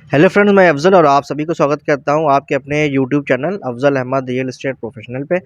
Hello friends, मैं अफ़ज़ल और आप सभी को स्वागत करता हूं आपके अपने YouTube channel Afzal Ahmed real estate professional पे।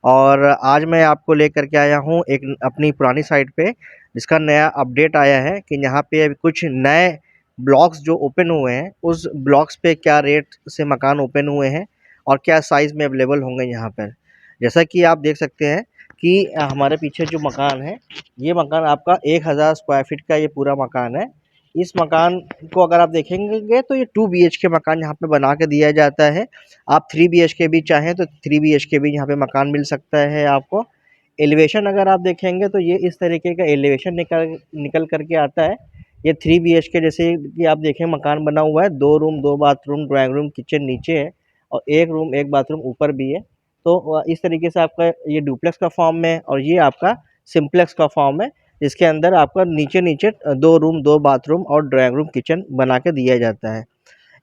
और आज मैं आपको लेकर के आया हूं एक अपनी पुरानी साइट पे जिसका नया अपडेट आया है कि यहां पे अभी कुछ नए ब्लॉक्स जो ओपन हुए हैं, उस ब्लॉक्स पे क्या रेट से मकान ओपन हुए हैं और क्या साइज़ में अवेलेबल होंगे यहाँ पर। जैसा कि आप देख सकते हैं कि हमारे पीछे जो मकान है, ये मकान आपका 1000 स्क्वायर फीट का ये पूरा मकान है। इस मकान को अगर आप देखेंगे तो ये 2 बीएचके मकान यहाँ पे बना के दिया जाता है। आप 3 बीएचके भी चाहें तो 3 बीएचके भी यहाँ पे मकान मिल सकता है आपको। एलिवेशन अगर आप देखेंगे तो ये इस तरीके का एलिवेशन निकल निकल कर के आता है। ये 3 बीएचके जैसे कि आप देखें मकान बना हुआ है, 2 room 2 bathroom, drawing room, kitchen नीचे है और 1 रूम 1 बाथरूम ऊपर भी है। तो इस तरीके से आपका ये डुप्लेक्स का फॉर्म में और ये आपका सिम्प्लेक्स का फॉर्म है। इसके अंदर आपका नीचे-नीचे 2 रूम 2 बाथरूम और ड्राइंग रूम किचन बना के दिया जाता है।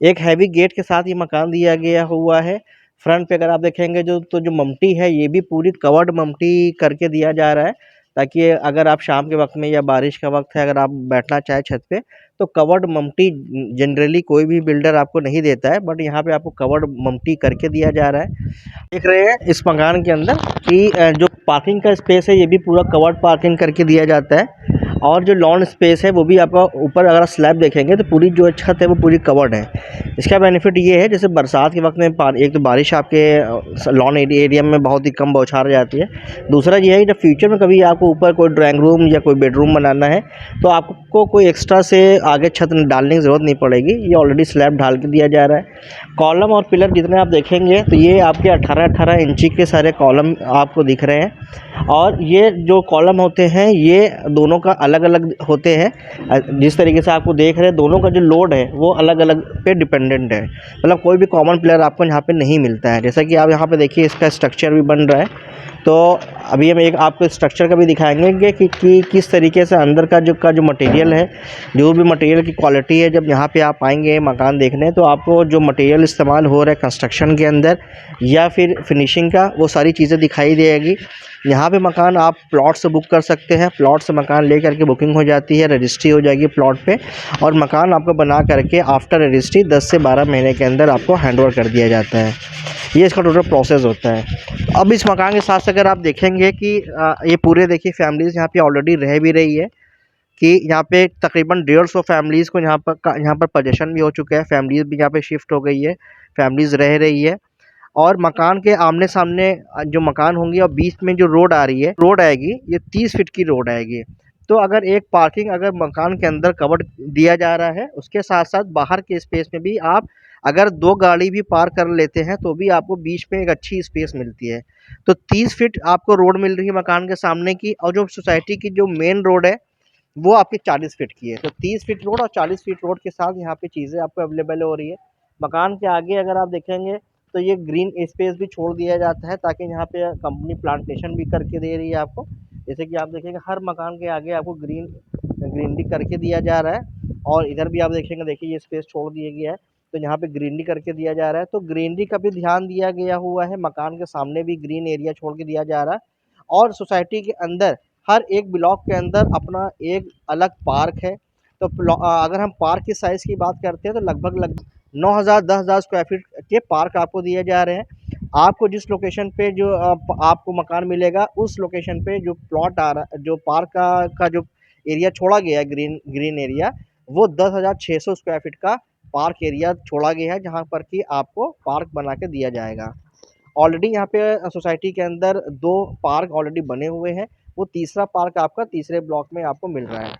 एक हैवी गेट के साथ ये मकान दिया गया हुआ है। फ्रंट पे अगर आप देखेंगे जो मम्टी है, ये भी पूरी कवर्ड मम्टी करके दिया जा रहा है, ताकि अगर आप शाम के वक़्त में या बारिश का वक़्त है, अगर आप बैठना चाहें छत पे, तो कवर्ड मम्टी जनरली कोई भी बिल्डर आपको नहीं देता है, बट यहाँ पे आपको कवर्ड मम्टी करके दिया जा रहा है। देख रहे हैं इस मकान के अंदर कि जो पार्किंग का स्पेस है, ये भी पूरा कवर्ड पार्किंग करके दिया जाता है। और जो लॉन स्पेस है वो भी आपका ऊपर अगर स्लैब देखेंगे तो पूरी जो छत है वो पूरी कवर्ड है। इसका बेनिफिट ये है, जैसे बरसात के वक्त में एक तो बारिश आपके लॉन एरिया में बहुत ही कम बौछार जाती है। दूसरा ये है कि जब फ्यूचर में कभी आपको ऊपर कोई ड्राइंग रूम या कोई बेडरूम बनाना है तो आपको कोई एक्स्ट्रा से आगे छत डालने की ज़रूरत नहीं पड़ेगी। ये ऑलरेडी स्लैब ढाल के दिया जा रहा है। कॉलम और पिलर जितने आप देखेंगे तो ये आपके 18-18 इंची के सारे कॉलम आपको दिख रहे हैं। और ये जो कॉलम होते हैं ये दोनों का अलग-अलग होते हैं। जिस तरीके से आपको देख रहे हैं, दोनों का जो लोड है वो अलग-अलग पे डिपेंडेंट है। मतलब कोई भी कॉमन पिलर आपको यहाँ पे नहीं मिलता है। जैसा कि आप यहाँ पे देखिए, इसका स्ट्रक्चर भी बन रहा है। तो अभी हम एक आपको स्ट्रक्चर का भी दिखाएंगे कि किस तरीके से अंदर का जो मटेरियल है, जो भी मटेरियल की क्वालिटी है। जब यहाँ पे आप आएंगे मकान देखने तो आपको जो मटेरियल इस्तेमाल हो रहा है कंस्ट्रक्शन के अंदर या फिर फिनिशिंग का, वो सारी चीज़ें दिखाई देगी। यहाँ पे मकान आप प्लॉट से बुक कर सकते हैं। प्लॉट से मकान ले करके बुकिंग हो जाती है, रजिस्ट्री हो जाएगी प्लॉट पे और मकान आपको बना करके आफ्टर रजिस्ट्री 10 से 12 महीने के अंदर आपको हैंडओवर कर दिया जाता है। ये इसका टोटल प्रोसेस होता है। तो अब इस मकान के साथ अगर आप देखेंगे कि ये पूरे देखिए फैमिलीज़ यहाँ पे ऑलरेडी रह भी रही है, कि यहाँ पे तकरीबन 150 फैमिलीज़ को यहाँ पर पोजीशन भी हो चुका है। फैमिलीज़ भी यहाँ पे शिफ्ट हो गई है, फैमिलीज़ रह रही है। और मकान के आमने-सामने जो मकान होंगे और बीच में जो रोड आ रही है, रोड आएगी, ये 30 फीट की रोड आएगी। तो अगर एक पार्किंग अगर मकान के अंदर कवर्ड दिया जा रहा है, उसके साथ-साथ बाहर के स्पेस में भी आप अगर 2 गाड़ी भी पार्क कर लेते हैं, तो भी आपको बीच में एक अच्छी स्पेस मिलती है। तो 30 फीट आपको रोड मिल रही है मकान के सामने की, और जो सोसाइटी की जो मेन रोड है, वो आपकी 40 फीट की है। तो 30 फीट रोड और 40 फीट रोड के साथ यहाँ पे चीज़ें आपको अवेलेबल हो रही है। मकान के आगे अगर आप देखेंगे तो ये ग्रीन स्पेस भी छोड़ दिया जाता है, ताकि यहाँ पे कंपनी प्लांटेशन भी करके दे रही है आपको। जैसे कि आप देखेंगे हर मकान के आगे आपको ग्रीनरी करके दिया जा रहा है। और इधर भी आप देखेंगे, देखिए ये स्पेस छोड़ दिया गया है, तो यहाँ पे ग्रीनरी करके दिया जा रहा है। तो ग्रीनरी का भी ध्यान दिया गया हुआ है। मकान के सामने भी ग्रीन एरिया छोड़ के दिया जा रहा है। और सोसाइटी के अंदर हर एक ब्लॉक के अंदर अपना एक अलग पार्क है। तो अगर हम पार्क की साइज़ की बात करते हैं तो लगभग 9,000 10,000 स्क्वायर फीट के पार्क आपको दिए जा रहे हैं। आपको जिस लोकेशन पे जो आपको मकान मिलेगा, उस लोकेशन पे जो प्लॉट आ रहा जो पार्क का जो एरिया छोड़ा गया है, ग्रीन ग्रीन एरिया, वो 10,600 स्क्वायर फीट का पार्क एरिया छोड़ा गया है, जहाँ पर कि आपको पार्क बना के दिया जाएगा। ऑलरेडी यहाँ पे सोसाइटी के अंदर 2 पार्क ऑलरेडी बने हुए हैं। वो तीसरा पार्क आपका तीसरे ब्लॉक में आपको मिल रहा है।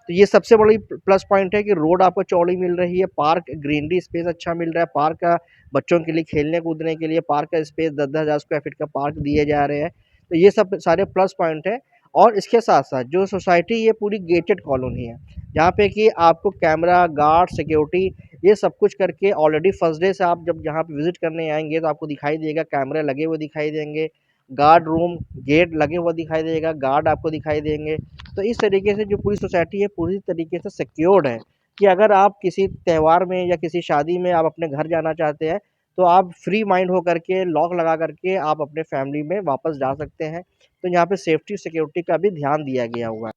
तो ये सबसे बड़ी प्लस पॉइंट है कि रोड आपको चौड़ी मिल रही है, पार्क ग्रीनरी स्पेस अच्छा मिल रहा है, पार्क का बच्चों के लिए खेलने कूदने के लिए पार्क का स्पेस 10-10 हज़ार स्क्वायर फीट का पार्क दिए जा रहे हैं। तो ये सब सारे प्लस पॉइंट है। और इसके साथ-साथ जो सोसाइटी, ये पूरी गेटेड कॉलोनी है, जहाँ पे कि आपको कैमरा, गार्ड, सिक्योरिटी, ये सब कुछ करके ऑलरेडी फर्स्ट डे से आप जब यहाँ पे विज़िट करने आएँगे तो आपको दिखाई देगा, कैमरे लगे हुए दिखाई देंगे, गार्ड रूम, गेट लगे हुआ दिखाई देगा, गार्ड आपको दिखाई देंगे। तो इस तरीके से जो पूरी सोसाइटी है, पूरी तरीके से सिक्योर्ड है कि अगर आप किसी त्योहार में या किसी शादी में आप अपने घर जाना चाहते हैं, तो आप फ्री माइंड होकर के लॉक लगा करके आप अपने फैमिली में वापस जा सकते हैं। तो यहाँ पे सेफ्टी सिक्योरिटी का भी ध्यान दिया गया हुआ है।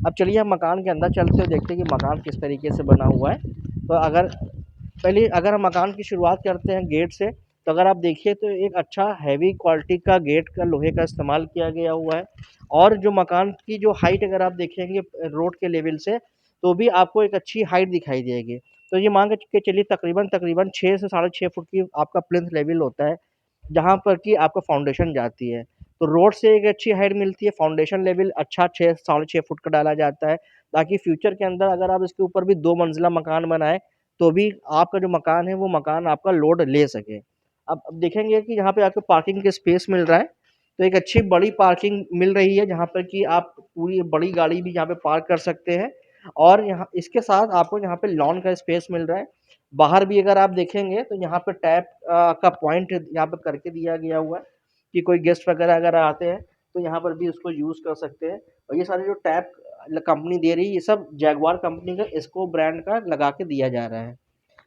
अब चलिए हम मकान के अंदर चलते हैं, देखते हैं कि मकान किस तरीके से बना हुआ है। तो अगर हम मकान की शुरुआत करते हैं गेट से, तो अगर आप देखिए तो एक अच्छा हैवी क्वालिटी का गेट का लोहे का इस्तेमाल किया गया हुआ है। और जो मकान की जो हाइट अगर आप देखेंगे रोड के लेवल से, तो भी आपको एक अच्छी हाइट दिखाई देगी। तो ये मान के चलिए तकरीबन तकरीबन 6 से साढ़े 6 फुट की आपका प्लिंथ लेवल होता है, जहाँ पर कि आपका फाउंडेशन जाती है। तो रोड से एक अच्छी हाइट मिलती है, फाउंडेशन लेवल अच्छा 6 साढ़े 6 फुट का डाला जाता है, ताकि फ्यूचर के अंदर अगर आप इसके ऊपर भी 2 मंजिला मकान बनाएँ, तो भी आपका जो मकान है वो मकान आपका लोड ले सके। अब देखेंगे कि यहाँ पे आपको पार्किंग के स्पेस मिल रहा है, तो एक अच्छी बड़ी पार्किंग मिल रही है, जहाँ पर कि आप पूरी बड़ी गाड़ी भी यहाँ पे पार्क कर सकते हैं। और यहाँ इसके साथ आपको यहाँ पे लॉन का स्पेस मिल रहा है। बाहर भी अगर आप देखेंगे तो यहाँ पे टैप का पॉइंट यहाँ पे करके दिया गया हुआ है, कि कोई गेस्ट वगैरह अगर आते हैं तो यहाँ पर भी उसको यूज़ कर सकते हैं। और ये सारे जो टैप कंपनी दे रही है, ये सब जैगुआर कंपनी का इसको ब्रांड का लगा के दिया जा रहा है।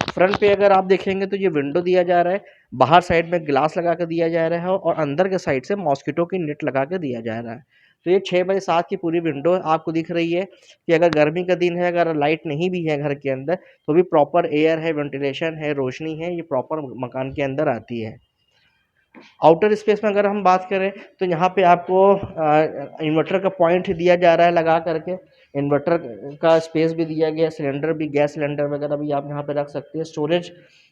फ्रंट पे अगर आप देखेंगे तो ये विंडो दिया जा रहा है, बाहर साइड में ग्लास लगा के दिया जा रहा है, और अंदर के साइड से मॉस्किटो की नेट लगा के दिया जा रहा है। तो ये 6 बाई 7 की पूरी विंडो आपको दिख रही है, कि अगर गर्मी का दिन है, अगर लाइट नहीं भी है घर के अंदर, तो भी प्रॉपर एयर है, वेंटिलेशन है, रोशनी है, ये प्रॉपर मकान के अंदर आती है। आउटर स्पेस में अगर हम बात करें, तो यहाँ पे आपको इन्वर्टर का पॉइंट दिया जा रहा है लगा करके। इन्वर्टर का स्पेस भी दिया गया है, सिलेंडर भी, गैस सिलेंडर वगैरह भी आप यहाँ पे रख सकते हैं। स्टोरेज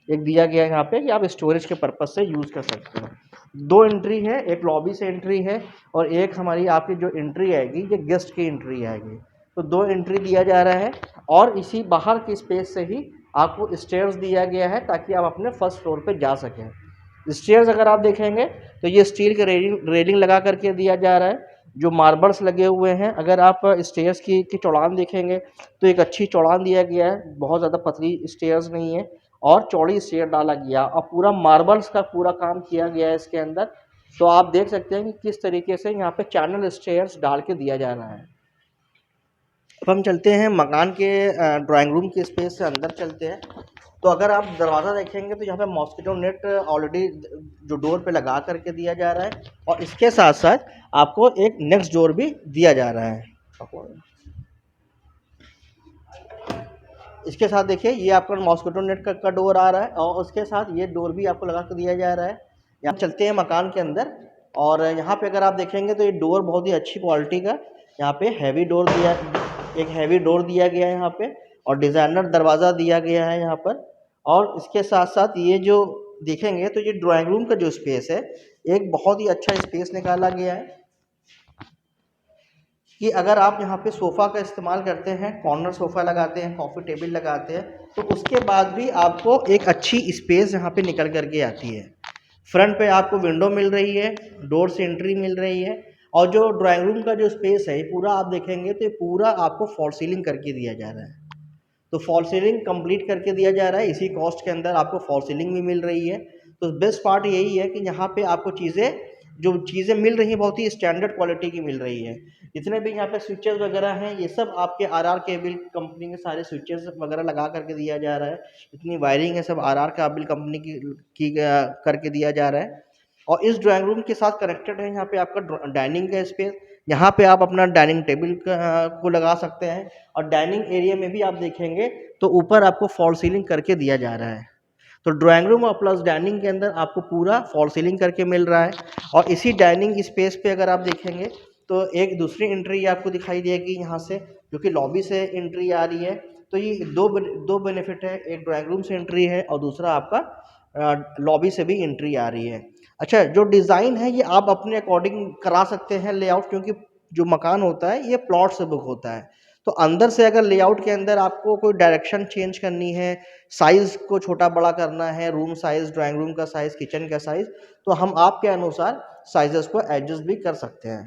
एक दिया गया है यहाँ पे, कि आप स्टोरेज के पर्पज़ से यूज़ कर सकते हैं। 2 एंट्री है, एक लॉबी से एंट्री है, और एक हमारी आपकी जो एंट्री आएगी ये गेस्ट की एंट्री आएगी। तो 2 एंट्री दिया जा रहा है, और इसी बाहर की स्पेस से ही आपको स्टेयर्स दिया गया है, ताकि आप अपने फर्स्ट फ्लोर पे जा सकें। स्टेयर्स अगर आप देखेंगे तो ये स्टील के रेलिंग रेलिंग लगा करके दिया जा रहा है, जो मार्बल्स लगे हुए हैं। अगर आप स्टेयर्स की चौड़ान देखेंगे तो एक अच्छी चौड़ान दिया गया है, बहुत ज़्यादा पतली स्टेयर्स नहीं है, और चौड़ी स्टेयर डाला गया, और पूरा मार्बल्स का पूरा काम किया गया है इसके अंदर। तो आप देख सकते हैं कि किस तरीके से यहाँ पे चैनल स्टेयर्स डाल के दिया जा रहा है। अब हम चलते हैं मकान के ड्राइंग रूम के स्पेस से अंदर चलते हैं। तो अगर आप दरवाज़ा देखेंगे तो यहाँ पे मॉस्किटो नेट ऑलरेडी जो डोर पे लगा करके दिया जा रहा है, और इसके साथ साथ आपको एक नेक्स्ट डोर भी दिया जा रहा है। इसके साथ देखिए ये आपका मॉस्किटो नेट का डोर आ रहा है, और उसके साथ ये डोर भी आपको लगा कर दिया जा रहा है। यहाँ चलते हैं मकान के अंदर, और यहाँ पे अगर आप देखेंगे तो ये डोर बहुत ही अच्छी क्वालिटी का, यहाँ पे हैवी डोर दिया, एक हैवी डोर दिया गया है यहाँ पे, और डिज़ाइनर दरवाज़ा दिया गया है यहाँ पर। और इसके साथ साथ ये जो देखेंगे तो ये ड्राइंग रूम का जो स्पेस है, एक बहुत ही अच्छा स्पेस निकाला गया है, कि अगर आप यहाँ पे सोफ़ा का इस्तेमाल करते हैं, कॉर्नर सोफ़ा लगाते हैं, कॉफ़ी टेबल लगाते हैं, तो उसके बाद भी आपको एक अच्छी स्पेस यहाँ पे निकल कर के आती है। फ्रंट पे आपको विंडो मिल रही है, डोर से एंट्री मिल रही है, और जो ड्राइंग रूम का जो स्पेस है पूरा आप देखेंगे तो ये पूरा आपको फॉल सीलिंग करके दिया जा रहा है। तो फॉल सीलिंग कंप्लीट करके दिया जा रहा है, इसी कॉस्ट के अंदर आपको फॉल सीलिंग भी मिल रही है। तो बेस्ट पार्ट यही है कि यहाँ पे आपको जो चीज़ें मिल रही हैं बहुत ही स्टैंडर्ड क्वालिटी की मिल रही है। जितने भी यहाँ पे स्विचेस वगैरह हैं, ये सब आपके आरआर केबल कंपनी के सारे स्विचेस वगैरह लगा करके दिया जा रहा है। इतनी वायरिंग है सब आरआर केबल कंपनी की करके दिया जा रहा है। और इस ड्राइंग रूम के साथ कनेक्टेड है यहाँ पे आपका डाइनिंग का स्पेस, यहाँ पे आप अपना डाइनिंग टेबल को लगा सकते हैं। और डाइनिंग एरिया में भी आप देखेंगे तो ऊपर आपको फॉल सीलिंग करके दिया जा रहा है। तो ड्राइंग रूम और प्लस डाइनिंग के अंदर आपको पूरा फॉल सीलिंग करके मिल रहा है। और इसी डाइनिंग स्पेस पे अगर आप देखेंगे तो एक दूसरी एंट्री आपको दिखाई देगी यहाँ से, जो कि लॉबी से एंट्री आ रही है। तो ये दो बेनिफिट है, एक ड्राइंग रूम से एंट्री है और दूसरा आपका लॉबी से भी एंट्री आ रही है। अच्छा, जो डिज़ाइन है ये आप अपने अकॉर्डिंग करा सकते हैं लेआउट, क्योंकि जो मकान होता है ये प्लॉट से बुक होता है। तो अंदर से अगर लेआउट के अंदर आपको कोई डायरेक्शन चेंज करनी है, साइज़ को छोटा बड़ा करना है, रूम साइज़, ड्राइंग रूम का साइज़, किचन का साइज़, तो हम आपके अनुसार साइज़ेस को एडजस्ट भी कर सकते हैं।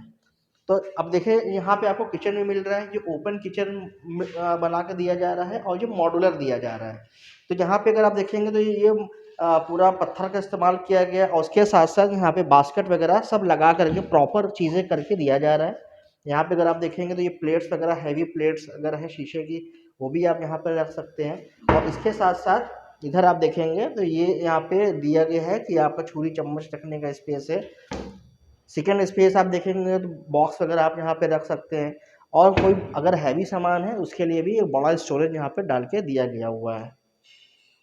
तो अब देखिए यहाँ पे आपको किचन भी मिल रहा है, जो ओपन किचन बना के दिया जा रहा है, और ये मॉड्यूलर दिया जा रहा है। तो यहाँ पे अगर आप देखेंगे तो ये पूरा पत्थर का इस्तेमाल किया गया, और उसके साथ साथ यहाँ पे बास्केट वगैरह सब लगा करके प्रॉपर चीज़ें करके दिया जा रहा है। यहाँ पे अगर आप देखेंगे तो ये प्लेट्स वगैरह, हैवी प्लेट्स अगर है शीशे की, वो भी आप यहाँ पर रख सकते हैं। और इसके साथ साथ इधर आप देखेंगे तो ये यहाँ पे दिया गया है कि आपका छुरी चम्मच रखने का स्पेस है। सेकेंड स्पेस आप देखेंगे तो बॉक्स वगैरह आप यहाँ पे रख सकते हैं। और कोई अगर हैवी सामान है उसके लिए भी एक बड़ा स्टोरेज यहाँ पे डाल के दिया गया हुआ है।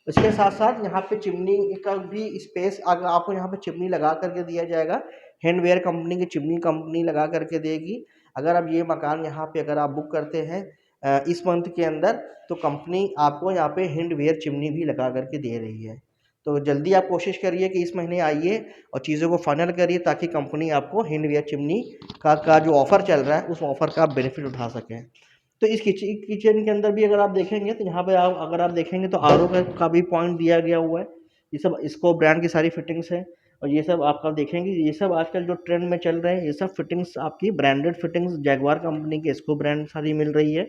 इसके साथ साथ यहाँ पे चिमनी का भी स्पेस अगर आपको यहाँ पे चिमनी लगा करके दिया जाएगा। हैंडवेयर कंपनी की चिमनी कंपनी लगा करके देगी। अगर आप ये मकान यहाँ पे अगर आप बुक करते हैं इस मंथ के अंदर, तो कंपनी आपको यहाँ पे हैंडवेयर चिमनी भी लगा करके दे रही है। तो जल्दी आप कोशिश करिए कि इस महीने आइए और चीज़ों को फाइनल करिए, ताकि कंपनी आपको हैंडवेयर चिमनी का जो ऑफ़र चल रहा है उस ऑफ़र का आप बेनिफिट उठा सकें। तो इस किचन के अंदर भी अगर आप देखेंगे तो यहाँ पे आप अगर आप देखेंगे तो आरओ का भी पॉइंट दिया गया हुआ है। ये सब इसको ब्रांड की सारी फिटिंग्स है, और ये सब आपका देखेंगे ये सब आजकल जो ट्रेंड में चल रहे हैं, ये सब फिटिंग्स आपकी ब्रांडेड फिटिंग्स जैगवार कंपनी की इसको ब्रांड सारी मिल रही है।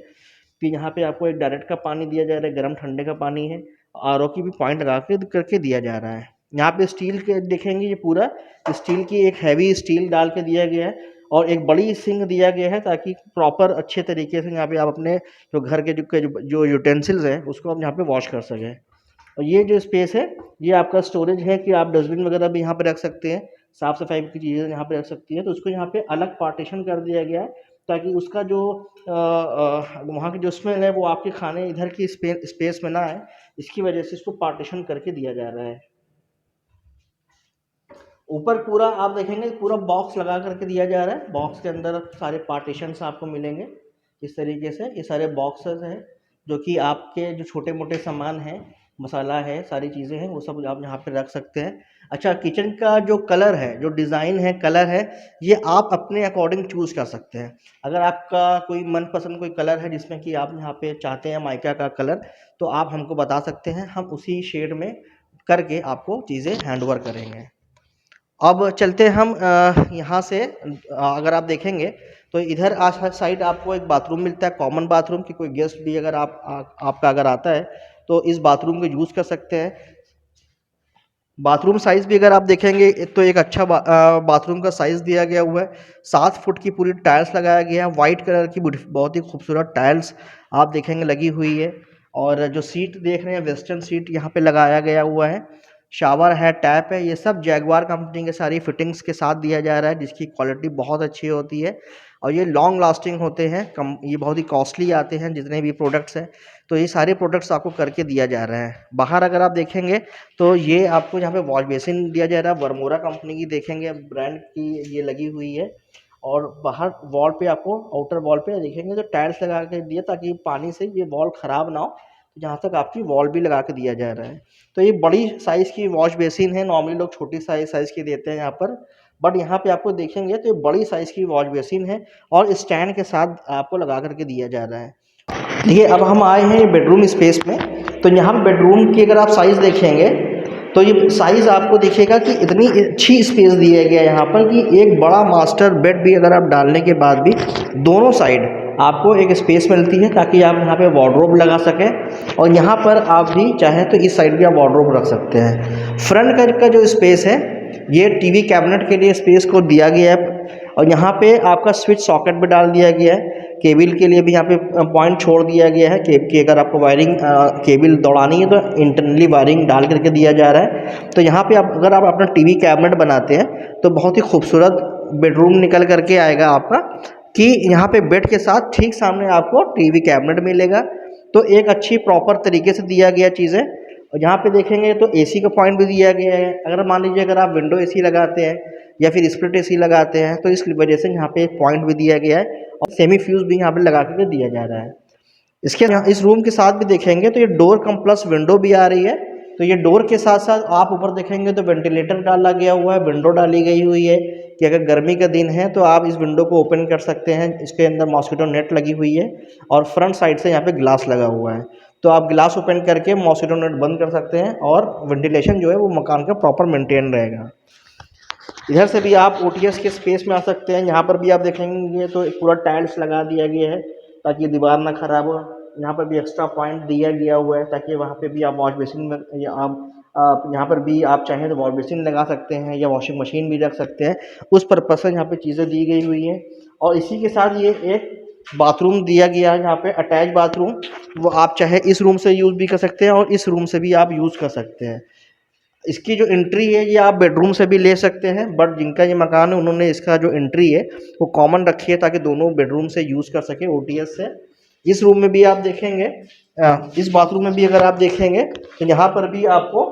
कि यहाँ पे आपको एक डायरेक्ट का पानी दिया जा रहा है, गर्म ठंडे का पानी है, आरओ की भी पॉइंट लगा के करके दिया जा रहा है। यहाँ पे स्टील के देखेंगे, ये पूरा स्टील की एक हैवी स्टील डाल के दिया गया है, और एक बड़ी सिंक दिया गया है, ताकि प्रॉपर अच्छे तरीके से यहाँ पे आप अपने जो घर के जो यूटेंसिल्स हैं उसको आप यहाँ पे वॉश कर सकें। और ये जो स्पेस है ये आपका स्टोरेज है कि आप डस्टबिन वगैरह भी यहाँ पे रख सकते हैं, साफ़ सफाई की चीज़ें यहाँ पे रख सकती हैं। तो उसको यहाँ पे अलग पार्टीशन कर दिया गया है, ताकि उसका जो वहाँ की जो स्मेल है वो आपके खाने इधर की स्पेस में ना आए, इसकी वजह से इसको पार्टीशन करके दिया जा रहा है। ऊपर पूरा आप देखेंगे पूरा बॉक्स लगा करके दिया जा रहा है, बॉक्स के अंदर सारे पार्टीशंस आपको मिलेंगे। इस तरीके से ये सारे बॉक्सेस हैं, जो कि आपके जो छोटे मोटे सामान हैं, मसाला है, सारी चीज़ें हैं, वो सब आप यहाँ पे रख सकते हैं। अच्छा, किचन का जो कलर है, जो डिज़ाइन है, कलर है, ये आप अपने अकॉर्डिंग चूज़ कर सकते हैं। अगर आपका कोई मनपसंद कोई कलर है जिसमें कि आप यहाँ पे चाहते हैं माइका का कलर, तो आप हमको बता सकते हैं, हम उसी शेड में करके आपको चीज़ें हैंडओवर करेंगे। अब चलते हैं हम यहाँ से अगर आप देखेंगे तो इधर साइड आपको एक बाथरूम मिलता है, कॉमन बाथरूम, कि कोई गेस्ट भी अगर आपका अगर आता है तो इस बाथरूम को यूज़ कर सकते हैं। बाथरूम साइज़ भी अगर आप देखेंगे तो एक अच्छा बाथरूम का साइज़ दिया गया हुआ है। 7 फुट की पूरी टाइल्स लगाया गया है, वाइट कलर की बहुत ही खूबसूरत टाइल्स आप देखेंगे लगी हुई है। और जो सीट देख रहे हैं वेस्टर्न सीट यहाँ पे लगाया गया हुआ है। शावर है, टैप है, ये सब जैगवार कंपनी के सारी फिटिंग्स के साथ दिया जा रहा है, जिसकी क्वालिटी बहुत अच्छी होती है और ये लॉन्ग लास्टिंग होते हैं। ये बहुत ही कॉस्टली आते हैं जितने भी प्रोडक्ट्स हैं, तो ये सारे प्रोडक्ट्स आपको करके दिया जा रहा है। बाहर अगर आप देखेंगे तो ये आपको यहाँ पे वॉश बेसिन दिया जा रहा है, वर्मोरा कंपनी की देखेंगे ब्रांड की ये लगी हुई है। और बाहर वॉल पे आपको आउटर वॉल पे देखेंगे तो टाइल्स लगा के दिया, ताकि पानी से ये वॉल ख़राब ना हो, जहाँ तक आपकी वॉल भी लगा के दिया जा रहा है। तो ये बड़ी साइज़ की वॉश बेसिन है, नॉर्मली लोग छोटी साइज़ की देते हैं यहाँ पर, बट यहाँ पे आपको देखेंगे तो ये बड़ी साइज़ की वॉश बेसिन है और स्टैंड के साथ आपको लगा करके दिया जा रहा है। देखिए, अब हम आए हैं बेडरूम स्पेस में, तो यहाँ पे बेडरूम की अगर आप साइज़ देखेंगे तो ये साइज़ आपको दिखेगा कि इतनी अच्छी स्पेस दिया गया है यहाँ पर, कि एक बड़ा मास्टर बेड भी अगर आप डालने के बाद भी दोनों साइड आपको एक स्पेस मिलती है, ताकि आप यहाँ पे वार्डरोब लगा सकें। और यहाँ पर आप भी चाहें तो इस साइड भी आप वार्डरोब रख सकते हैं। फ्रंट का जो स्पेस है ये टीवी कैबिनेट के लिए स्पेस को दिया गया है, और यहाँ पे आपका स्विच सॉकेट भी डाल दिया गया है। केबल के लिए भी यहाँ पे पॉइंट छोड़ दिया गया है कि अगर आपको वायरिंग केबल दौड़ानी है तो इंटरनली वायरिंग डाल करके दिया जा रहा है। तो यहाँ पे अगर आप अपना टीवी कैबिनेट बनाते हैं तो बहुत ही खूबसूरत बेडरूम निकल करके आएगा आपका, कि यहाँ पे बेड के साथ ठीक सामने आपको टीवी कैबिनेट मिलेगा। तो एक अच्छी प्रॉपर तरीके से दिया गया चीज़ें। और यहाँ पे देखेंगे तो एसी का पॉइंट भी दिया गया है। अगर मान लीजिए अगर आप विंडो एसी लगाते हैं या फिर स्प्लिट एसी लगाते हैं, तो इस वजह से यहाँ पे एक पॉइंट भी दिया गया है, और सेमी फ्यूज़ भी यहाँ पे लगा करके दिया जा रहा है। इस रूम के साथ भी देखेंगे तो ये डोर कम प्लस विंडो भी आ रही है। तो ये डोर के साथ साथ आप ऊपर देखेंगे तो वेंटिलेटर डाला गया हुआ है, विंडो डाली गई हुई है, कि अगर गर्मी का दिन है तो आप इस विंडो को ओपन कर सकते हैं। इसके अंदर मॉस्किटो नेट लगी हुई है, और फ्रंट साइड से यहाँ पे ग्लास लगा हुआ है, तो आप ग्लास ओपन करके मॉस्किटो नेट बंद कर सकते हैं, और वेंटिलेशन जो है वो मकान का प्रॉपर मेंटेन रहेगा। इधर से भी आप ओटीएस के स्पेस में आ सकते हैं। यहाँ पर भी आप देखेंगे तो एक पूरा टाइल्स लगा दिया गया है, ताकि दीवार ना ख़राब हो। यहाँ पर भी एक्स्ट्रा पॉइंट दिया गया हुआ है, ताकि वहाँ पे भी आप वॉश बेसिन में या आप यहाँ पर भी आप चाहें तो वॉश बेसिन लगा सकते हैं, या वॉशिंग मशीन भी रख सकते हैं। उस पर्पज़ से यहाँ पे चीज़ें दी गई हुई हैं। और इसी के साथ ये एक बाथरूम दिया गया है, यहाँ पे अटैच बाथरूम, वो आप चाहे इस रूम से यूज़ भी कर सकते हैं और इस रूम से भी आप यूज़ कर सकते हैं। इसकी जो एंट्री है ये आप बेडरूम से भी ले सकते हैं, बट जिनका ये मकान है उन्होंने इसका जो एंट्री है वो कॉमन रखी है ताकि दोनों बेडरूम से यूज़ कर सके ओटीएस से। इस रूम में भी आप देखेंगे, इस बाथरूम में भी अगर आप देखेंगे तो यहाँ पर भी आपको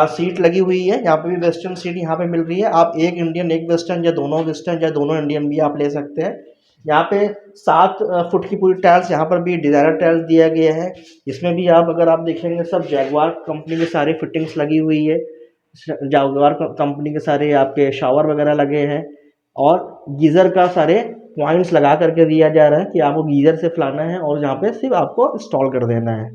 सीट लगी हुई है। यहाँ पे भी वेस्टर्न सीट यहाँ पे मिल रही है। आप एक इंडियन एक वेस्टर्न या दोनों वेस्टर्न या दोनों इंडियन भी आप ले सकते हैं। यहाँ पे 7 फुट की पूरी टाइल्स, यहाँ पर भी डिज़ाइनर टाइल्स दिया गया है। इसमें भी आप अगर आप देखेंगे सब जैगवार कंपनी की सारी फिटिंग्स लगी हुई है। जैगवार कंपनी के सारे आपके शावर वगैरह लगे हैं और गीज़र का सारे पॉइंट्स लगा करके दिया जा रहा है कि आपको गीज़र से फलाना है और यहाँ पे सिर्फ आपको इंस्टॉल कर देना है।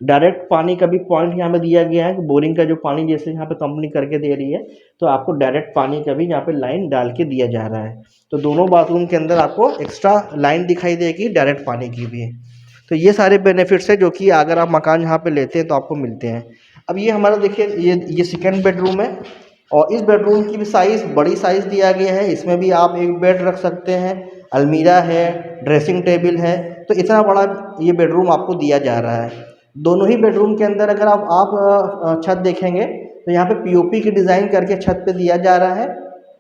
डायरेक्ट पानी का भी पॉइंट यहाँ पे दिया गया है कि बोरिंग का जो पानी जैसे यहाँ पे कंपनी करके दे रही है तो आपको डायरेक्ट पानी का भी यहाँ पे लाइन डाल के दिया जा रहा है। तो दोनों बाथरूम के अंदर आपको एक्स्ट्रा लाइन दिखाई देगी डायरेक्ट पानी की भी। तो ये सारे बेनिफिट्स है जो कि अगर आप मकान यहाँ पे लेते हैं तो आपको मिलते हैं। अब ये हमारा देखिए ये सेकेंड बेडरूम है और इस बेडरूम की भी साइज़ बड़ी साइज़ दिया गया है। इसमें भी आप एक बेड रख सकते हैं, अलमीरा है, ड्रेसिंग टेबल है। तो इतना बड़ा ये बेडरूम आपको दिया जा रहा है। दोनों ही बेडरूम के अंदर अगर आप छत देखेंगे तो यहाँ पे पीओपी की डिज़ाइन करके छत पे दिया जा रहा है।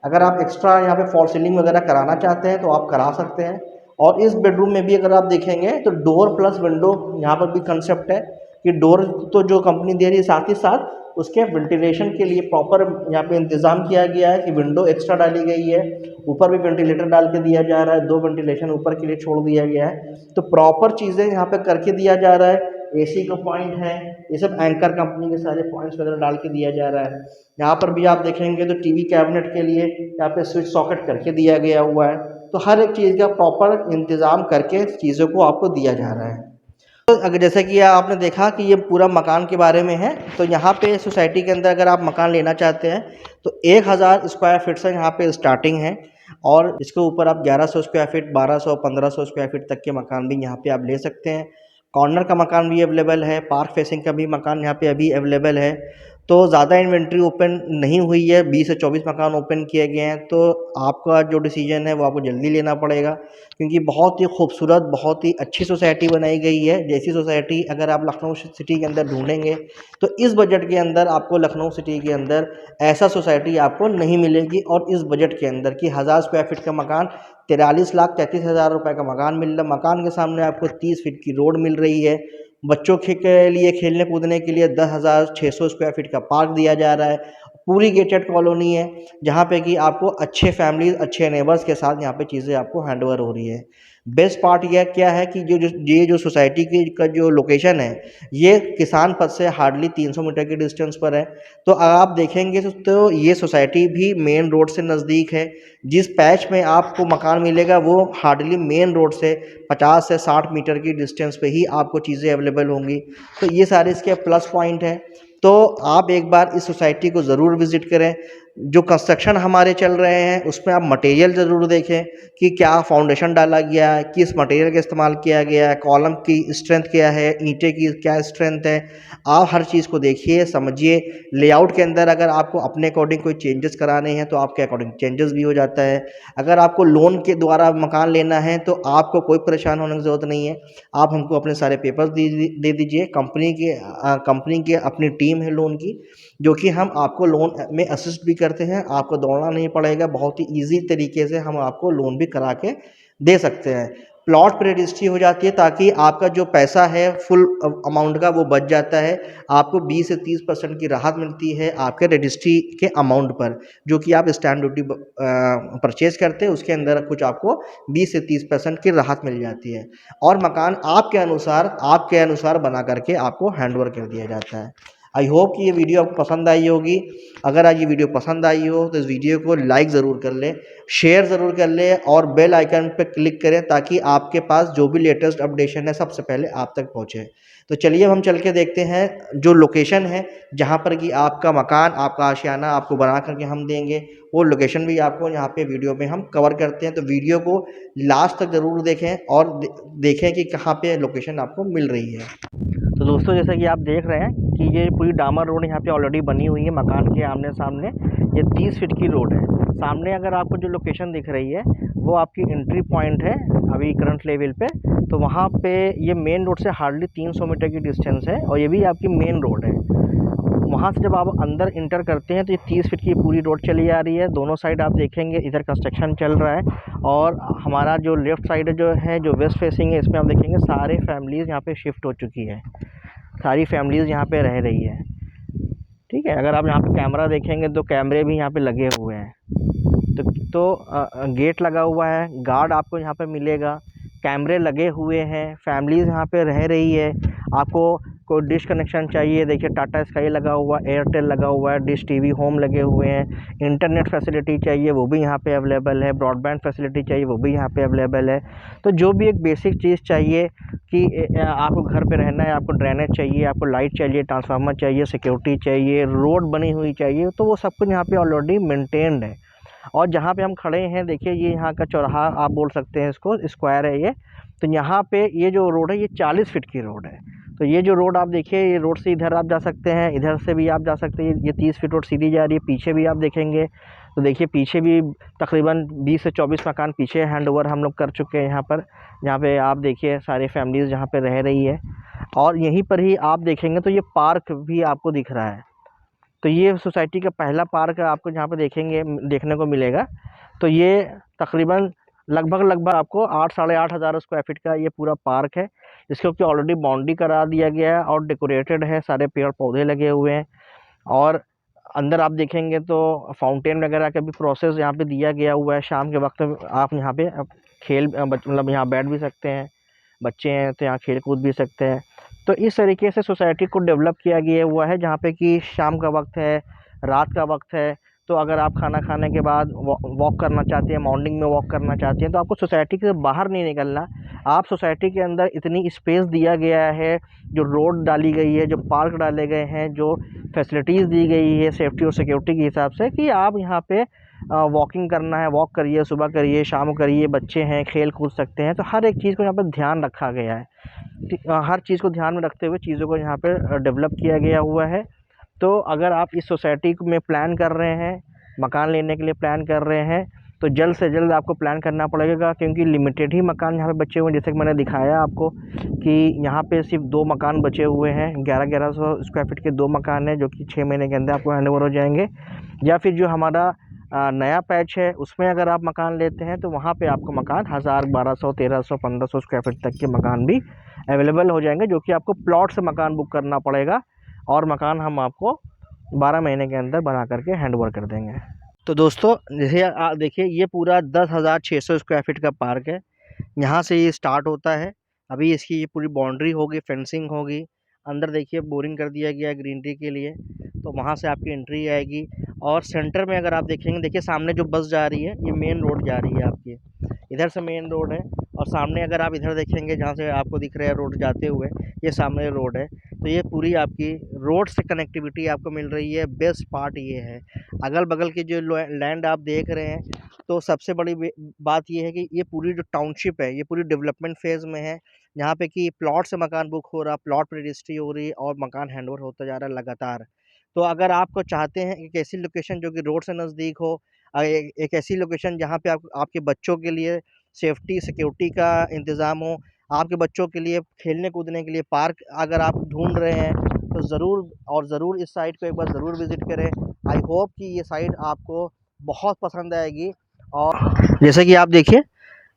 अगर आप एक्स्ट्रा यहाँ पे फॉल सीलिंग वगैरह कराना चाहते हैं तो आप करा सकते हैं। और इस बेडरूम में भी अगर आप देखेंगे तो डोर प्लस विंडो यहाँ पर भी कंसेप्ट है कि डोर तो जो कंपनी दे रही है साथ ही साथ उसके वेंटिलेशन के लिए प्रॉपर यहाँ पे इंतज़ाम किया गया है कि विंडो एक्स्ट्रा डाली गई है। ऊपर भी वेंटिलेटर डाल के दिया जा रहा है, 2 वेंटिलेशन ऊपर के लिए छोड़ दिया गया है। तो प्रॉपर चीज़ें यहाँ पे करके दिया जा रहा है। एसी का पॉइंट है, ये सब एंकर कंपनी के सारे पॉइंट्स वगैरह डाल के दिया जा रहा है। यहाँ पर भी आप देखेंगे तो टीवी कैबिनेट के लिए यहाँ पे स्विच सॉकेट करके दिया गया हुआ है। तो हर एक चीज़ का प्रॉपर इंतज़ाम करके चीज़ों को आपको दिया जा रहा है। तो अगर जैसे कि आपने देखा कि ये पूरा मकान के बारे में है, तो यहाँ पे सोसाइटी के अंदर अगर आप मकान लेना चाहते हैं तो 1000 स्क्वायर फीट से यहाँ पे स्टार्टिंग है और इसके ऊपर आप 1100 स्क्वायर फीट, 1200, 1500 स्क्वायर फीट तक के मकान भी यहाँ पे आप ले सकते हैं। कॉर्नर का मकान भी अवेलेबल है, पार्क फेसिंग का भी मकान यहाँ पे अभी अवेलेबल है। तो ज़्यादा इन्वेंट्री ओपन नहीं हुई है, 20 से 24 मकान ओपन किए गए हैं। तो आपका जो डिसीजन है वो आपको जल्दी लेना पड़ेगा क्योंकि बहुत ही खूबसूरत, बहुत ही अच्छी सोसाइटी बनाई गई है। जैसी सोसाइटी अगर आप लखनऊ सिटी के अंदर ढूंढेंगे तो इस बजट के अंदर आपको लखनऊ सिटी के अंदर ऐसा सोसाइटी आपको नहीं मिलेगी। और इस बजट के अंदर कि 1000 स्क्वायर फीट का मकान 43,33,000 रुपये का मकान मिल रहा है। मकान के सामने आपको 30 फीट की रोड मिल रही है। बच्चों के लिए खेलने कूदने के लिए 10,600 स्क्वायर फीट का पार्क दिया जा रहा है। पूरी गेटेड कॉलोनी है जहाँ पे कि आपको अच्छे फैमिलीज, अच्छे नेबर्स के साथ यहाँ पे चीज़ें आपको हैंडओवर हो रही है। बेस्ट पार्ट यह क्या है कि ये जो सोसाइटी की का जो लोकेशन है ये किसान पथ से हार्डली 300 मीटर के डिस्टेंस पर है। तो आप देखेंगे तो ये सोसाइटी भी मेन रोड से नज़दीक है। जिस पैच में आपको मकान मिलेगा वो हार्डली मेन रोड से 50 से 60 मीटर की डिस्टेंस पे ही आपको चीज़ें अवेलेबल होंगी। तो ये सारे इसके प्लस पॉइंट हैं। तो आप एक बार इस सोसाइटी को ज़रूर विज़िट करें। जो कंस्ट्रक्शन हमारे चल रहे हैं उसमें आप मटेरियल ज़रूर देखें कि क्या फाउंडेशन डाला गया है, किस मटेरियल का इस्तेमाल किया गया है, कॉलम की स्ट्रेंथ क्या है, ईंटें की क्या स्ट्रेंथ है। आप हर चीज़ को देखिए, समझिए। लेआउट के अंदर अगर आपको अपने अकॉर्डिंग कोई चेंजेस कराने हैं तो आपके अकॉर्डिंग चेंजेस भी हो जाता है। अगर आपको लोन के द्वारा मकान लेना है तो आपको कोई परेशान होने की ज़रूरत नहीं है। आप हमको अपने सारे पेपर्स दे दीजिए। कंपनी की अपनी टीम है लोन की जो कि हम आपको लोन में असिस्ट भी करते हैं। आपको दौड़ना नहीं पड़ेगा, बहुत ही ईजी तरीके से हम आपको लोन भी करा के दे सकते हैं। प्लॉट पर रजिस्ट्री हो जाती है ताकि आपका जो पैसा है फुल अमाउंट का वो बच जाता है। आपको 20 से 30% की राहत मिलती है आपके रजिस्ट्री के अमाउंट पर, जो कि आप स्टैम्प ड्यूटी परचेज करते हैं उसके अंदर कुछ आपको 20 से 30% की राहत मिल जाती है। और मकान आपके अनुसार बना करके आपको हैंडओवर कर दिया जाता है। आई होप कि ये वीडियो आपको पसंद आई होगी। अगर आज ये वीडियो पसंद आई हो तो इस वीडियो को लाइक ज़रूर कर लें, शेयर ज़रूर कर लें और बेल आइकन पर क्लिक करें ताकि आपके पास जो भी लेटेस्ट अपडेशन है सबसे पहले आप तक पहुँचे। तो चलिए हम चल के देखते हैं जो लोकेशन है जहाँ पर कि आपका मकान, आपका आशियाना आपको बना करके हम देंगे। वो लोकेशन भी आपको यहाँ पे वीडियो में हम कवर करते हैं। तो वीडियो को लास्ट तक ज़रूर देखें और देखें कि कहाँ पे लोकेशन आपको मिल रही है। तो दोस्तों जैसा कि आप देख रहे हैं कि ये पूरी डामर रोड यहाँ पे ऑलरेडी बनी हुई है मकान के आमने सामने। ये 30 फीट की रोड है। सामने अगर आपको जो लोकेशन दिख रही है वो आपकी एंट्री पॉइंट है अभी करंट लेवल पे। तो वहाँ पे ये मेन रोड से हार्डली 300 मीटर की डिस्टेंस है और ये भी आपकी मेन रोड है। वहाँ से जब आप अंदर इंटर करते हैं तो ये 30 फीट की पूरी रोड चली आ रही है। दोनों साइड आप देखेंगे इधर कंस्ट्रक्शन चल रहा है, और हमारा जो लेफ़्ट साइड है जो वेस्ट फेसिंग है, इसमें आप देखेंगे सारे फैमिलीज़ यहाँ पे शिफ्ट हो चुकी है, सारी फैमिलीज़ यहाँ पे रह रही है। ठीक है, अगर आप यहाँ पे कैमरा देखेंगे तो कैमरे भी यहाँ पे लगे हुए हैं। गेट लगा हुआ है, गार्ड आपको यहाँ पे मिलेगा, कैमरे लगे हुए हैं, फैमिलीज़ यहाँ पे रह रही है। आपको कोई डिश कनेक्शन चाहिए, देखिए टाटा स्काई लगा हुआ, एयरटेल लगा हुआ है, डिश टीवी होम लगे हुए हैं। इंटरनेट फैसिलिटी चाहिए वो भी यहाँ पे अवेलेबल है, ब्रॉडबैंड फैसिलिटी चाहिए वो भी यहाँ पे अवेलेबल है। तो जो भी एक बेसिक चीज़ चाहिए कि आपको घर पे रहना है, आपको ड्रेनेज चाहिए, आपको लाइट चाहिए, ट्रांसफार्मर चाहिए, सिक्योरिटी चाहिए, रोड बनी हुई चाहिए, तो वो सब कुछ यहाँ पे ऑलरेडी मेंटेन्ड है। और जहाँ पे हम खड़े हैं देखिए, ये यहाँ का चौराहा आप बोल सकते हैं, इसको स्क्वायर है ये। तो यहाँ पे ये जो रोड है ये 40 फीट की रोड है। तो ये जो रोड आप देखिए, ये रोड से इधर आप जा सकते हैं, इधर से भी आप जा सकते हैं। ये 30 फीट रोड सीधी जा रही है। पीछे भी आप देखेंगे तो देखिए पीछे भी तकरीबन 20 से 24 मकान पीछे हैंड ओवर हम लोग कर चुके हैं यहाँ पर। जहाँ पे आप देखिए सारे फैमिलीज़ जहाँ पे रह रही है, और यहीं पर ही आप देखेंगे तो ये पार्क भी आपको दिख रहा है। तो ये सोसाइटी का पहला पार्क आपको जहाँ पे देखने को मिलेगा। तो ये तकरीबन लगभग आपको 8 साढ़े 8 हज़ार स्क्वायर फीट का ये पूरा पार्क है, जिसके ऊपर ऑलरेडी बाउंड्री करा दिया गया है और डेकोरेटेड है, सारे पेड़ पौधे लगे हुए हैं। और अंदर आप देखेंगे तो फाउंटेन वगैरह का भी प्रोसेस यहाँ पे दिया गया हुआ है। शाम के वक्त आप यहाँ पे मतलब यहाँ बैठ भी सकते हैं, बच्चे हैं तो यहाँ खेल कूद भी सकते हैं। तो इस तरीके से सोसाइटी को डेवलप किया गया हुआ है, जहाँ पे कि शाम का वक्त है, रात का वक्त है, तो अगर आप खाना खाने के बाद वॉक करना चाहते हैं, मॉर्निंग में वॉक करना चाहते हैं, तो आपको सोसाइटी से बाहर नहीं निकलना। आप सोसाइटी के अंदर इतनी स्पेस दिया गया है, जो रोड डाली गई है, जो पार्क डाले गए हैं, जो फैसिलिटीज़ दी गई है सेफ्टी और सिक्योरिटी के हिसाब से, कि आप यहाँ पे वॉकिंग करना है, वॉक करिए, सुबह करिए, शाम करिए, बच्चे हैं खेल कूद सकते हैं। तो हर एक चीज़ को यहाँ पर ध्यान रखा गया है। हर चीज़ को ध्यान में रखते हुए चीज़ों को यहाँ पे डेवलप किया गया हुआ है। तो अगर आप इस सोसाइटी में प्लान कर रहे हैं, मकान लेने के लिए प्लान कर रहे हैं, तो जल्द से जल्द आपको प्लान करना पड़ेगा, क्योंकि लिमिटेड ही मकान यहाँ पे बचे हुए हैं। जैसे कि मैंने दिखाया आपको कि यहाँ पे सिर्फ 2 मकान बचे हुए हैं, 1100 स्क्वायर फीट के 2 मकान हैं, जो कि 6 महीने के अंदर आपको हैंडओवर हो जाएंगे। या फिर जो हमारा नया पैच है, उसमें अगर आप मकान लेते हैं तो वहाँ पे आपको मकान 1000, 1200, 1300, 1500 स्क्वायर फीट तक के मकान भी अवेलेबल हो जाएंगे, जो कि आपको प्लॉट से मकान बुक करना पड़ेगा, और मकान हम आपको 12 महीने के अंदर बना करके हैंडओवर कर देंगे। तो दोस्तों जैसे आप देखिए, ये पूरा 10,600 स्क्वायर फीट का पार्क है। यहाँ से ये स्टार्ट होता है। अभी इसकी ये पूरी बाउंड्री होगी, फेंसिंग होगी। अंदर देखिए बोरिंग कर दिया गया है ग्रीनरी के लिए, तो वहाँ से आपकी एंट्री आएगी। और सेंटर में अगर आप देखेंगे, देखिए सामने जो बस जा रही है ये मेन रोड जा रही है आपकी, इधर से मेन रोड है। और सामने अगर आप इधर देखेंगे, जहाँ से आपको दिख रहा है रोड जाते हुए, ये सामने रोड है। तो ये पूरी आपकी रोड से कनेक्टिविटी आपको मिल रही है। बेस्ट पार्ट ये है। अगल बगल की जो लैंड आप देख रहे हैं, तो सबसे बड़ी बात ये है कि ये पूरी जो टाउनशिप है, ये पूरी डेवलपमेंट फेज़ में है, जहाँ पे कि प्लॉट से मकान बुक हो रहा, प्लॉट पे रजिस्ट्री हो रही, और मकान हैंडओवर होता जा रहा है लगातार। तो अगर आपको चाहते हैं एक ऐसी लोकेशन जो कि रोड से नज़दीक हो, एक ऐसी लोकेशन जहाँ पे आपके बच्चों के लिए सेफ्टी सिक्योरिटी का इंतज़ाम हो, आपके बच्चों के लिए खेलने कूदने के लिए पार्क अगर आप ढूँढ रहे हैं, तो ज़रूर इस साइट को एक बार ज़रूर विज़िट करें। आई होप कि ये साइट आपको बहुत पसंद आएगी। और जैसे कि आप देखिए,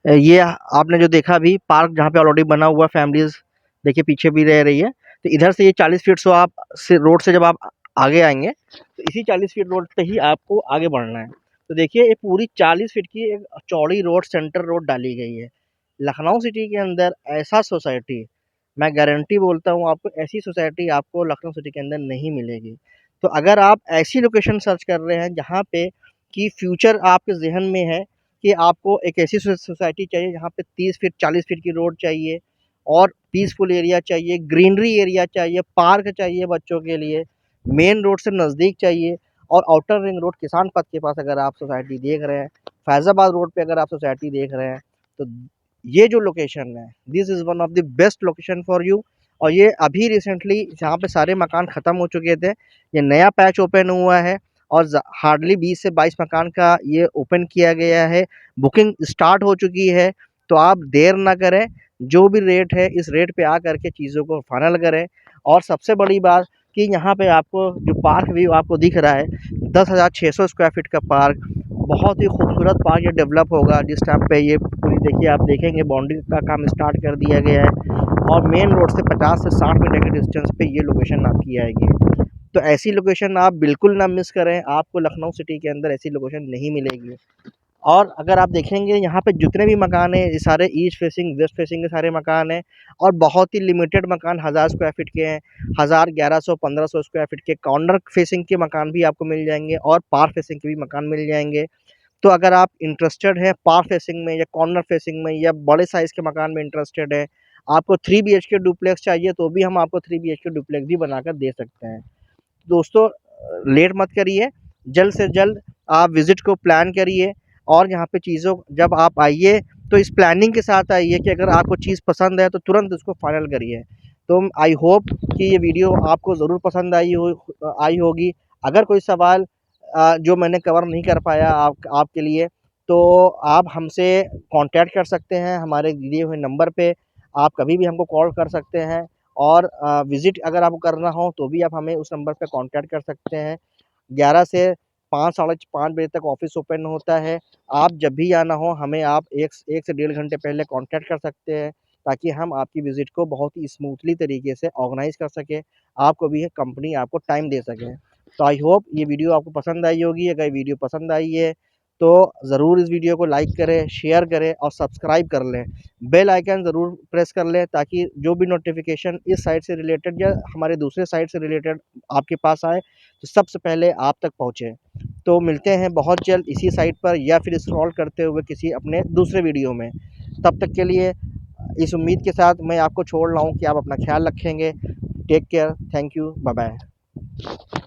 ये आपने जो देखा अभी पार्क, जहाँ पे ऑलरेडी बना हुआ, फैमिलीज़ देखिए पीछे भी रह रही है। तो इधर से ये 40 फीट आप से रोड से जब आप आगे आएँगे, तो इसी 40 फीट रोड पे ही आपको आगे बढ़ना है। तो देखिए ये पूरी 40 फीट की एक चौड़ी रोड, सेंटर रोड डाली गई है। लखनऊ सिटी के अंदर ऐसा सोसाइटी, मैं गारंटी बोलता हूँ आपको, ऐसी सोसाइटी आपको लखनऊ सिटी के अंदर नहीं मिलेगी। तो अगर आप ऐसी लोकेशन सर्च कर रहे हैं जहाँ पे कि फ्यूचर आपके ज़हन में है, कि आपको एक ऐसी सोसाइटी चाहिए जहाँ पे 30 फीट 40 फीट की रोड चाहिए, और पीसफुल एरिया चाहिए, ग्रीनरी एरिया चाहिए, पार्क चाहिए बच्चों के लिए, मेन रोड से नज़दीक चाहिए, और आउटर रिंग रोड किसान पथ के पास अगर आप सोसाइटी देख रहे हैं, फैज़ाबाद रोड पे अगर आप सोसाइटी देख रहे हैं, तो ये जो लोकेशन है, this is one of the best location for you. और ये अभी रिसेंटली जहाँ पे सारे मकान ख़त्म हो चुके थे, ये नया पैच ओपन हुआ है, और हार्डली 20 से 22 मकान का ये ओपन किया गया है। बुकिंग स्टार्ट हो चुकी है। तो आप देर ना करें, जो भी रेट है इस रेट पे आ करके चीज़ों को फाइनल करें। और सबसे बड़ी बात कि यहाँ पे आपको जो पार्क व्यू आपको दिख रहा है 10,600 स्क्वायर फीट का पार्क, बहुत ही खूबसूरत पार्क ये डेवलप होगा जिस टाइम पे ये पूरी देखिए आप देखेंगे बाउंड्री का काम स्टार्ट कर दिया गया है और मेन रोड से 50 से 60 मीटर के डिस्टेंस पे ये लोकेशन आपकी आएगी। तो ऐसी लोकेशन आप बिल्कुल ना मिस करें, आपको लखनऊ सिटी के अंदर ऐसी लोकेशन नहीं मिलेगी। और अगर आप देखेंगे यहाँ पे जितने भी मकान हैं ये सारे ईस्ट फेसिंग वेस्ट फेसिंग के सारे मकान हैं और बहुत ही लिमिटेड मकान 1000 स्क्वायर फीट के हैं। 1000 1100 1500 स्क्वायर फीट के कॉर्नर फेसिंग के मकान भी आपको मिल जाएंगे और पार फेसिंग के भी मकान मिल जाएंगे। तो अगर आप इंटरेस्टेड हैं पार फेसिंग में या कॉर्नर फेसिंग में या बड़े साइज़ के मकान में इंटरेस्टेड है, आपको 3 बीएचके डुप्लेक्स चाहिए तो भी हम आपको 3 बीएचके डुप्लेक्स भी बनाकर दे सकते हैं। दोस्तों लेट मत करिए, जल्द से जल्द आप विज़िट को प्लान करिए और यहाँ पे चीज़ों जब आप आइए तो इस प्लानिंग के साथ आइए कि अगर आपको चीज़ पसंद है तो तुरंत उसको फाइनल करिए। तो आई होप कि ये वीडियो आपको ज़रूर पसंद आई होगी। अगर कोई सवाल जो मैंने कवर नहीं कर पाया आपके लिए तो आप हमसे कांटेक्ट कर सकते हैं हमारे दिए हुए नंबर पे। आप कभी भी हमको कॉल कर सकते हैं और विज़िट अगर आपको करना हो तो भी आप हमें उस नंबर पे कांटेक्ट कर सकते हैं। 11 से 5 साढ़े 5 बजे तक ऑफ़िस ओपन होता है। आप जब भी आना हो हमें आप 1 से डेढ़ घंटे पहले कांटेक्ट कर सकते हैं ताकि हम आपकी विज़िट को बहुत ही स्मूथली तरीके से ऑर्गेनाइज़ कर सकें। आपको भी कंपनी आपको टाइम दे सके। तो आई होप ये वीडियो आपको पसंद आई होगी। अगर वीडियो पसंद आई है तो ज़रूर इस वीडियो को लाइक करें, शेयर करें और सब्सक्राइब कर लें। बेल आइकन ज़रूर प्रेस कर लें ताकि जो भी नोटिफ़िकेशन इस साइट से रिलेटेड या हमारे दूसरे साइट से रिलेटेड आपके पास आए तो सबसे पहले आप तक पहुँचे। तो मिलते हैं बहुत जल्द इसी साइट पर या फिर स्क्रॉल करते हुए किसी अपने दूसरे वीडियो में। तब तक के लिए इस उम्मीद के साथ मैं आपको छोड़ रहा हूँ कि आप अपना ख़्याल रखेंगे। Take care, thank you, bye bye.